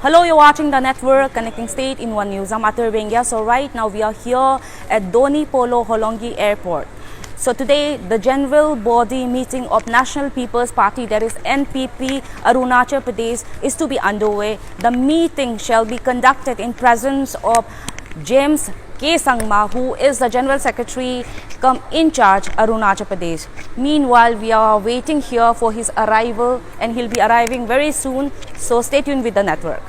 Hello, you're watching the network connecting state in one news. I'm Atir Bengia. So right now we are here at Doni Polo Holongi Airport. So today the general body meeting of National People's Party, that is NPP Arunachal Pradesh, is to be underway. The meeting shall be conducted in presence of James K. Sangma, who is the General Secretary come in charge Arunachal Pradesh. Meanwhile, we are waiting here for his arrival and he'll be arriving very soon. So stay tuned with the network.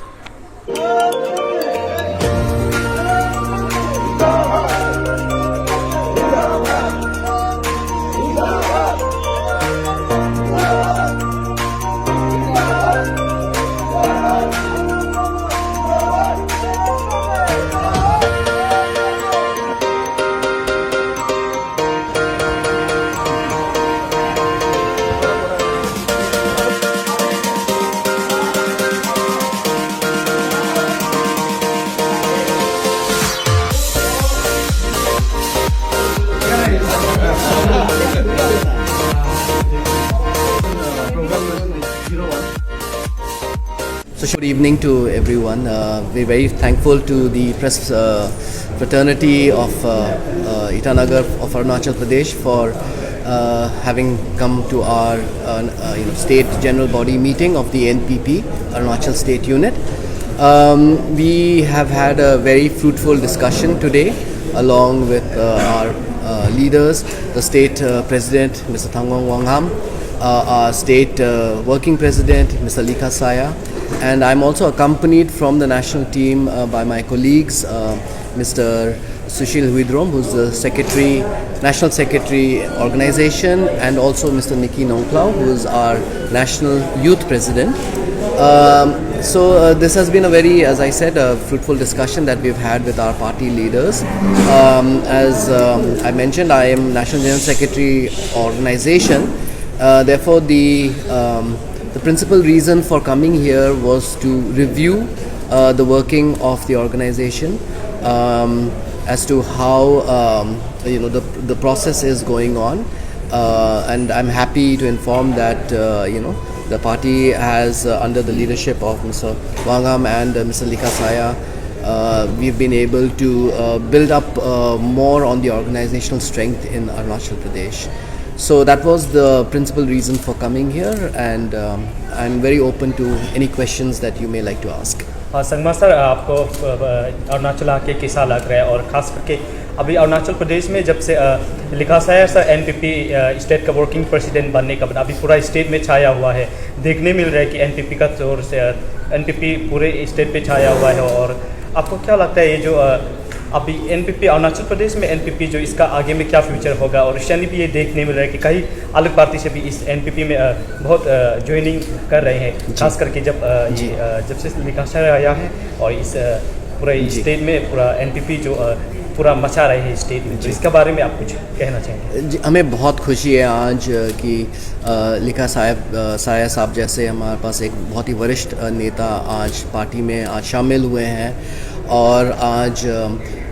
So good evening to everyone. We're very thankful to the press fraternity of Itanagar of Arunachal Pradesh for having come to our state general body meeting of the NPP Arunachal State Unit. We have had a very fruitful discussion today along with our leaders, the state president Mr. Thangwang Wangham, our state working president Mr. Likha Saya, and I'm also accompanied from the national team by my colleagues Mr. Sushil Huidrom, who's the secretary, national secretary organization, and also Mr. Nikki Nongklau, who is our national youth president. So this has been a very, as I said, a fruitful discussion that we've had with our party leaders. As I mentioned, I am National General Secretary organization. Therefore, the principal reason for coming here was to review the working of the organization as to how the process is going on, and I'm happy to inform that the party has under the leadership of Mr. Wangham and Mr. Likha Saya, we've been able to build up more on the organizational strength in Arunachal Pradesh. So that was the principal reason for coming here, and I'm very open to any questions that you may like to ask. Sangma sir, आपको अरुणाचल आके कैसा लग रहा है, और ख़ास करके अभी अरुणाचल प्रदेश में जब से लिखा साया सर एनपीपी स्टेट का वर्किंग प्रेसिडेंट बनने का बाद अभी पूरा स्टेट में छाया हुआ है, देखने मिल रहा है कि एनपीपी का तौर से एनपीपी पूरे स्टेट पे छाया हुआ है। और आपको क्या लगता है ये जो अभी एनपीपी अरुणाचल प्रदेश में एनपीपी जो इसका आगे में क्या फ्यूचर होगा, और शनि भी ये देखने मिल रहा है कि कई अलग पार्टी से भी इस एनपीपी में बहुत ज्वाइनिंग कर रहे हैं, खास करके जब से लिखा आया है और इस पूरे स्टेट में पूरा एनपीपी जो पूरा मचा रहे हैं स्टेट में, तो इसके बारे में आप कुछ कहना चाहेंगे? जी, हमें बहुत खुशी है आज कि लिखा साया साहब जैसे हमारे पास एक बहुत ही वरिष्ठ नेता आज पार्टी में आज शामिल हुए हैं, और आज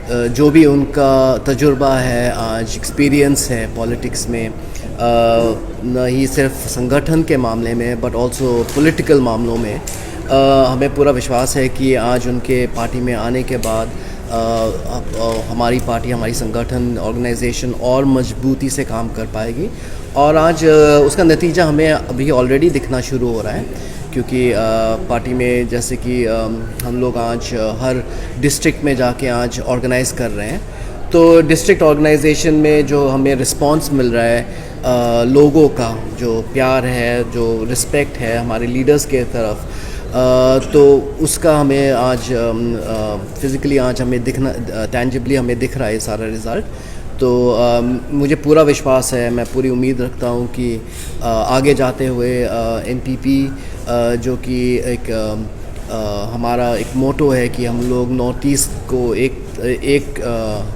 जो भी उनका तजुर्बा है, आज एक्सपीरियंस है पॉलिटिक्स में, न ही सिर्फ संगठन के मामले में बट ऑल्सो पॉलिटिकल मामलों में, हमें पूरा विश्वास है कि आज उनके पार्टी में आने के बाद हमारी पार्टी, हमारी संगठन ऑर्गेनाइजेशन और मजबूती से काम कर पाएगी। और आज उसका नतीजा हमें अभी ऑलरेडी दिखना शुरू हो रहा है, क्योंकि पार्टी में जैसे कि हम लोग आज हर डिस्ट्रिक्ट में जाके आज ऑर्गेनाइज़ कर रहे हैं, तो डिस्ट्रिक्ट ऑर्गेनाइजेशन में जो हमें रिस्पांस मिल रहा है, लोगों का जो प्यार है, जो रिस्पेक्ट है हमारे लीडर्स के तरफ, तो उसका हमें आज फिज़िकली आज हमें दिखना, टेंजिबली हमें दिख रहा है सारा रिज़ल्ट। तो मुझे पूरा विश्वास है, मैं पूरी उम्मीद रखता हूँ कि आगे जाते हुए एनपीपी जो कि एक हमारा एक मोटो है कि हम लोग नॉर्थ ईस्ट को एक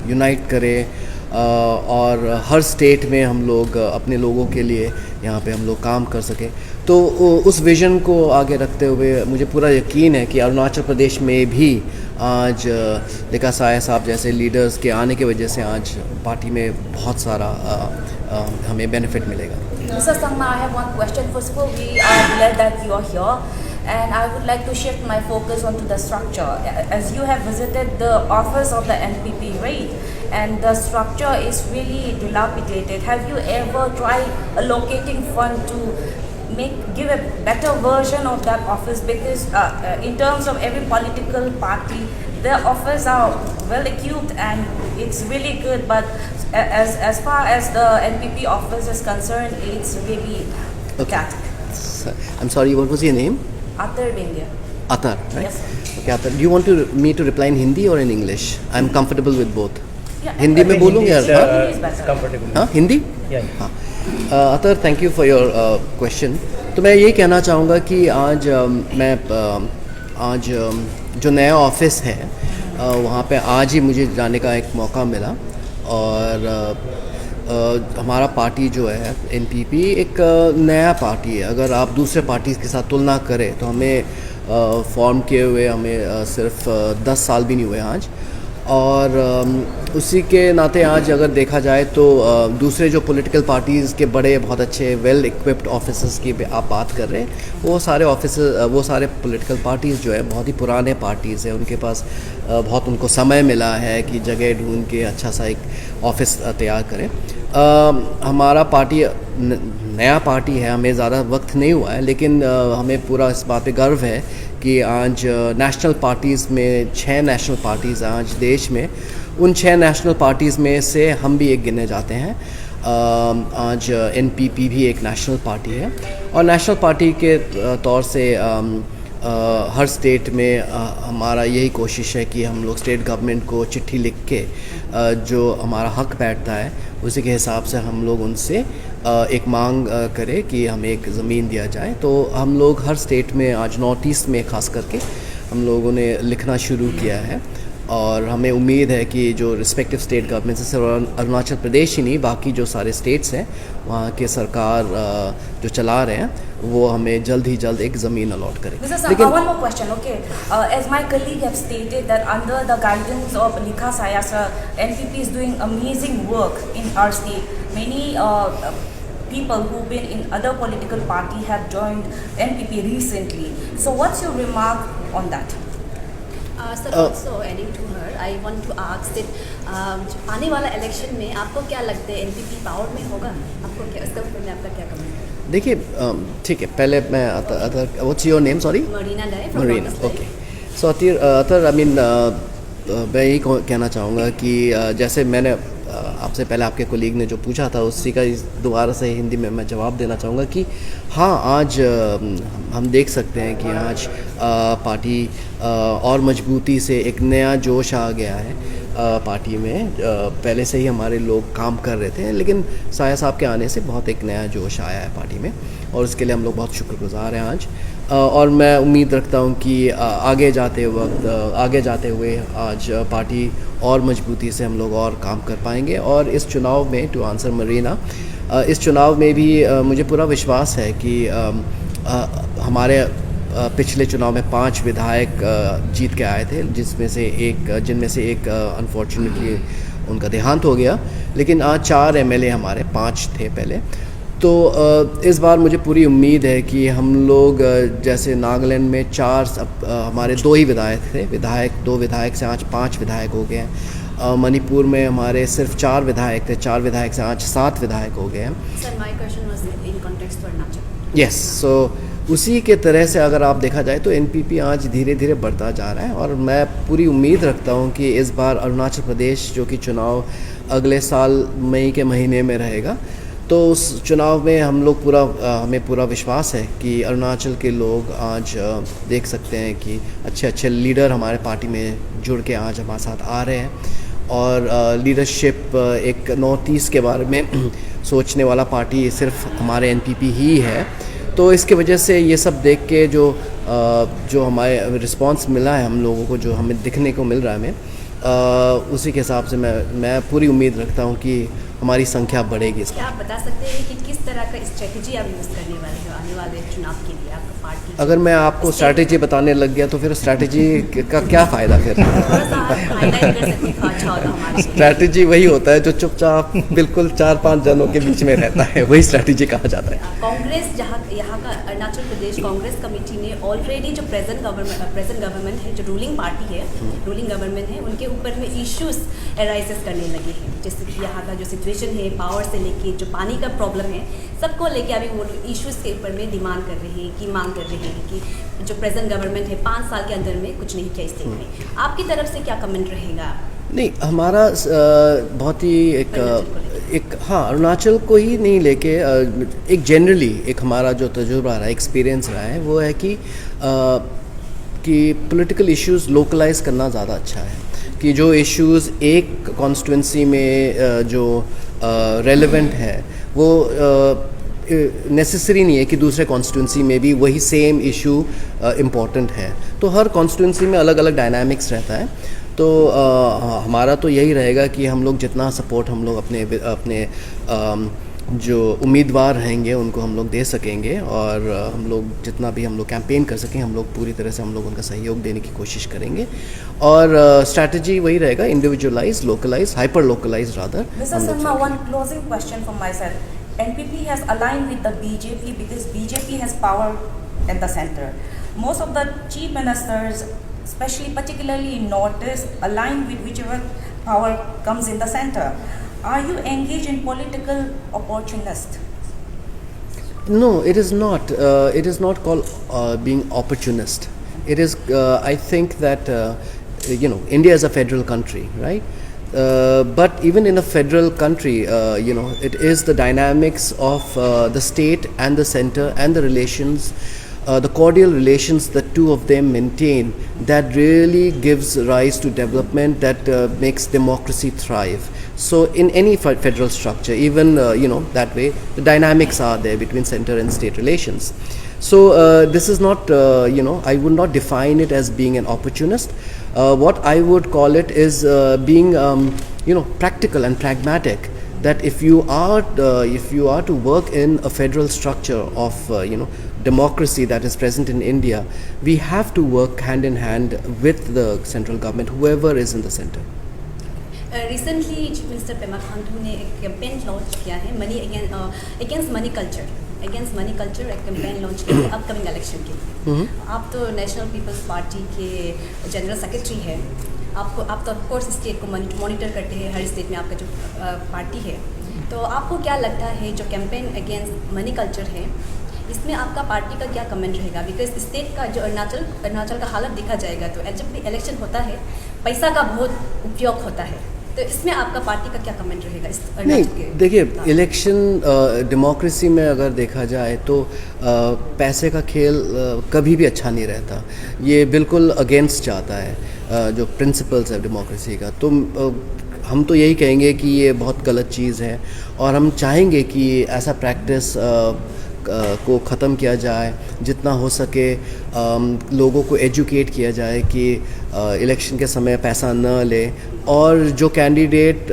यूनाइट करें, और हर स्टेट में हम लोग अपने लोगों के लिए यहाँ पे हम लोग काम कर सकें। तो उस विज़न को आगे रखते हुए मुझे पूरा यकीन है कि अरुणाचल प्रदेश में भी आज लिखा साया साहब जैसे लीडर्स के आने की वजह से आज पार्टी में बहुत सारा हमें बेनिफिट मिलेगा। Mr. Sangma, I have one question. First of all, we are glad that you are here. and I would like to shift my focus onto the structure. As you have visited the office of the NPP, right? And the structure is really dilapidated. Have you ever tried allocating fund to give a better version of that office? Because in terms of every political party, their office are well equipped and it's really good, but as far as the NPP office is concerned, it's really pathetic. I'm sorry, what was your name? Atar Bengia. Atar, right? Yes. Okay, Atar. Do you want me to reply in Hindi or in English? I'm comfortable with both. Yeah, Hindi में बोलूँ या Hindi is better. Comfortable हाँ हिंदी? हाँ अतर thank you for your question. तो मैं यही कहना चाहूँगा कि आज जो नया ऑफिस है वहाँ पे आज ही मुझे जाने का एक मौका मिला और हमारा पार्टी जो है एनपीपी एक नया पार्टी है. अगर आप दूसरे पार्टी के साथ तुलना करें तो हमें फॉर्म किए हुए हमें सिर्फ 10 साल भी नहीं हुए आज, और उसी के नाते आज अगर देखा जाए तो दूसरे जो पॉलिटिकल पार्टीज़ के बड़े बहुत अच्छे वेल इक्विप्ड ऑफिसर्स की आप बात कर रहे हैं, वो सारे पॉलिटिकल पार्टीज़ जो है बहुत ही पुराने पार्टीज़ हैं. उनके पास बहुत उनको समय मिला है कि जगह ढूंढ के अच्छा सा एक ऑफिस तैयार करें. हमारा पार्टी नया पार्टी है, हमें ज़्यादा वक्त नहीं हुआ है, लेकिन हमें पूरा इस बात पे गर्व है कि आज नेशनल पार्टीज़ में 6 नेशनल पार्टीज़ आज देश में, उन 6 नेशनल पार्टीज़ में से हम भी एक गिने जाते हैं. आज एनपीपी भी एक नेशनल पार्टी है और नेशनल पार्टी के तौर से हर स्टेट में हमारा यही कोशिश है कि हम लोग स्टेट गवर्नमेंट को चिट्ठी लिख के जो हमारा हक बैठता है उसी के हिसाब से हम लोग उनसे एक मांग करें कि हमें एक ज़मीन दिया जाए. तो हम लोग हर स्टेट में आज नॉर्थ ईस्ट में ख़ास करके हम लोगों ने लिखना शुरू किया है और हमें उम्मीद है कि जो रिस्पेक्टिव स्टेट गवर्नमेंट से सिर्फ अरुणाचल प्रदेश ही नहीं बाकी जो सारे स्टेट्स हैं वहाँ के सरकार जो चला रहे हैं वो हमें जल्द ही जल्द एक ज़मीन अलॉट करें. One more question, okay. As my colleague have stated that under the guidance of Likha Sayasa, NPP is doing amazing work in our state. Many people who've been in other political party have joined NPP recently. So what's your remark on that? Sir, also adding to her, I want to ask that आने वाला election में आपको क्या लगता है NPP power में होगा? आपको क्या इसके ऊपर में आपका क्या कमेंट है? देखिए ठीक है, पहले मैं अतर what's your name? Sorry, Marina डाय फ्रॉम मरीना. ओके, सो अतर आई मीन मैं यही कहना चाहूँगा कि जैसे मैंने आपसे पहले आपके कोलीग ने जो पूछा था उसी का दोबारा से हिंदी में मैं जवाब देना चाहूँगा कि हाँ, आज हम देख सकते हैं कि आज पार्टी और मजबूती से एक नया जोश आ गया है पार्टी में. पहले से ही हमारे लोग काम कर रहे थे, लेकिन साया साहब के आने से बहुत एक नया जोश आया है पार्टी में और उसके लिए हम लोग बहुत शुक्रगुजार हैं आज. और मैं उम्मीद रखता हूँ कि आगे जाते हुए आज पार्टी और मजबूती से हम लोग और काम कर पाएंगे. और इस चुनाव में, टू आंसर मरीना, इस चुनाव में भी मुझे पूरा विश्वास है कि हमारे पिछले चुनाव में 5 विधायक जीत के आए थे, जिनमें से एक अनफॉर्चुनेटली उनका देहांत हो गया, लेकिन आज 4 एमएलए हमारे, 5 थे पहले. तो इस बार मुझे पूरी उम्मीद है कि हम लोग जैसे नागालैंड में हमारे 2 ही विधायक थे, 2 विधायक से आज 5 विधायक हो गए हैं. मणिपुर में हमारे सिर्फ 4 विधायक थे, 4 विधायक से आज 7 विधायक हो गए हैं. Sir, my question was in context for Arunachal. Yes, so उसी के तरह से अगर आप देखा जाए तो एनपीपी आज धीरे धीरे बढ़ता जा रहा है और मैं पूरी उम्मीद रखता हूं कि इस बार अरुणाचल प्रदेश जो कि चुनाव अगले साल मई के महीने में रहेगा, तो उस चुनाव में हमें पूरा विश्वास है कि अरुणाचल के लोग आज देख सकते हैं कि अच्छे लीडर हमारे पार्टी में जुड़ के आज हमारे साथ आ रहे हैं और लीडरशिप एक नॉर्थ ईस्ट के बारे में सोचने वाला पार्टी सिर्फ हमारे एनपीपी ही है. तो इसके वजह से ये सब देख के जो हमारे रिस्पांस मिला है हम लोगों को, जो हमें दिखने को मिल रहा है हमें, उसी के हिसाब से मैं पूरी उम्मीद रखता हूँ कि हमारी संख्या बढ़ेगी। क्या आप बता सकते हैं कि किस तरह का स्ट्रेटजी आप यूज़ करने वाले हो आने वाले चुनाव के लिए, आपका पार्टी? अगर मैं आपको स्ट्रैटेजी बताने लग गया तो फिर स्ट्रैटेजी का क्या फ़ायदा फिर? थोड़ा सा हाईलाइट कर सकते हैं तो अच्छा होगा हमारे लिए। स्ट्रैटेजी वही होता है जो चुपचाप बिल्कुल 4-5 जनों के बीच में रहता है, वही स्ट्रैटेजी कहा जाता है। कांग्रेस जहाँ यहाँ का अरुणाचल प्रदेश कांग्रेस कमेटी ने ऑलरेडी जो प्रेजेंट गवर्नमेंट है, जो रूलिंग पार्टी है, रूलिंग गवर्नमेंट है, उनके ऊपर में इश्यूज एराइजेस करने लगे हैं। जैसे कि यहाँ का जो सिचुएशन है, पावर से लेके जो पानी का प्रॉब्लम है, सबको लेके अभी वो इश्यूज के ऊपर में डिमांड कर रहे हैं, कि मांग कर रहे हैं कि जो प्रेजेंट गवर्नमेंट है 5 साल के अंदर में कुछ नहीं किया स्टेट में। आपकी तरफ से क्या कमेंट रहेगा? नहीं, हमारा बहुत ही एक हाँ, अरुणाचल को ही नहीं लेके एक जनरली एक हमारा जो तजुर्बा रहा है, एक्सपीरियंस रहा है, वो है कि पॉलिटिकल इश्यूज लोकलाइज करना ज़्यादा अच्छा है। कि जो इश्यूज एक कॉन्स्टिट्यूंसी में जो रेलेवेंट है वो नेसेसरी नहीं है कि दूसरे कॉन्स्टिट्यूंसी में भी वही सेम इशू इम्पॉर्टेंट है। तो हर कॉन्स्टिट्यूंसी में अलग अलग डायनामिक्स रहता है। तो हमारा तो यही रहेगा कि हम लोग जितना सपोर्ट हम लोग अपने जो उम्मीदवार रहेंगे उनको हम लोग दे सकेंगे, और हम लोग जितना भी हम लोग कैंपेन कर सकें, हम लोग पूरी तरह से हम लोग उनका सहयोग देने की कोशिश करेंगे। और स्ट्रैटेजी वही रहेगा, individualise, localise, hyper localise rather. Mr. Sharma, one closing question from my side. NPP has aligned with the BJP because BJP has power at the center. Most of the chief ministers, especially particularly in Northeast, align with whichever power comes in the center. Are you engaged in political opportunist? No, it is not. It is not called being opportunist. It is, I think that, India is a federal country, right? But even in a federal country, it is the dynamics of the state and the center and the relations, the cordial relations that two of them maintain, that really gives rise to development, that makes democracy thrive. So in any federal structure, even that way, the dynamics are there between center and state relations. So this is not, I would not define it as being an opportunist. What I would call it is being, practical and pragmatic. That if you are to work in a federal structure of democracy that is present in India, we have to work hand in hand with the central government, whoever is in the center. Recently chief minister Pema Khandu ने एक campaign launch किया है, money against money culture एक campaign launch किया है upcoming election के लिए। आप तो नेशनल पीपल्स पार्टी के जनरल सेक्रेटरी हैं, आप तो ऑफकोर्स स्टेट को मॉनिटर करते हैं, हर स्टेट में आपका जो पार्टी है। तो आपको क्या लगता है जो कैंपेन अगेंस्ट मनी कल्चर है, इसमें आपका पार्टी का क्या कमेंट रहेगा? बिकॉज स्टेट का जो अरुणाचल का हालत देखा जाएगा तो जब भी इलेक्शन होता है पैसा का बहुत उपयोग होता है, तो इसमें आपका पार्टी का क्या कमेंट रहेगा? नहीं, देखिए, इलेक्शन डेमोक्रेसी में अगर देखा जाए तो पैसे का खेल कभी भी अच्छा नहीं रहता। ये बिल्कुल अगेंस्ट जाता है जो प्रिंसिपल्स है डेमोक्रेसी का। तो हम तो यही कहेंगे कि ये बहुत गलत चीज़ है, और हम चाहेंगे कि ऐसा प्रैक्टिस को ख़त्म किया जाए। जितना हो सके लोगों को एजुकेट किया जाए कि इलेक्शन के समय पैसा न ले, और जो कैंडिडेट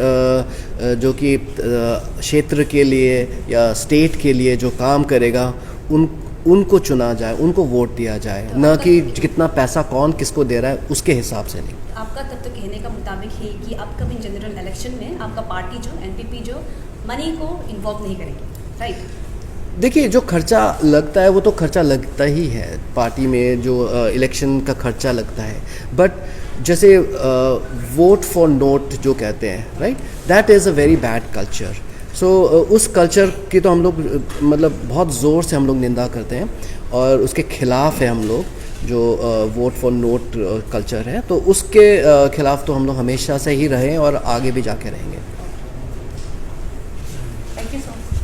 जो कि क्षेत्र के लिए या स्टेट के लिए जो काम करेगा उनको चुना जाए, उनको वोट दिया जाए, न कि कितना पैसा कौन किसको दे रहा है उसके हिसाब से नहीं। आपका तब तो कहने का मुताबिक है कि अपकमिंग जनरल इलेक्शन में आपका पार्टी जो एनपीपी जो मनी को इन्वॉल्व नहीं करेगी, राइट? देखिए, जो खर्चा लगता है वो तो खर्चा लगता ही है पार्टी में, जो इलेक्शन का खर्चा लगता है। बट जैसे वोट फॉर नोट जो कहते हैं, right, that is a very bad culture. So उस कल्चर की तो हम लोग मतलब बहुत ज़ोर से हम लोग निंदा करते हैं, और उसके खिलाफ़ है हम लोग। जो वोट फॉर नोट कल्चर है, तो उसके खिलाफ़ तो हम लोग हमेशा से ही रहे और आगे भी जाके रहेंगे। Thank you so much.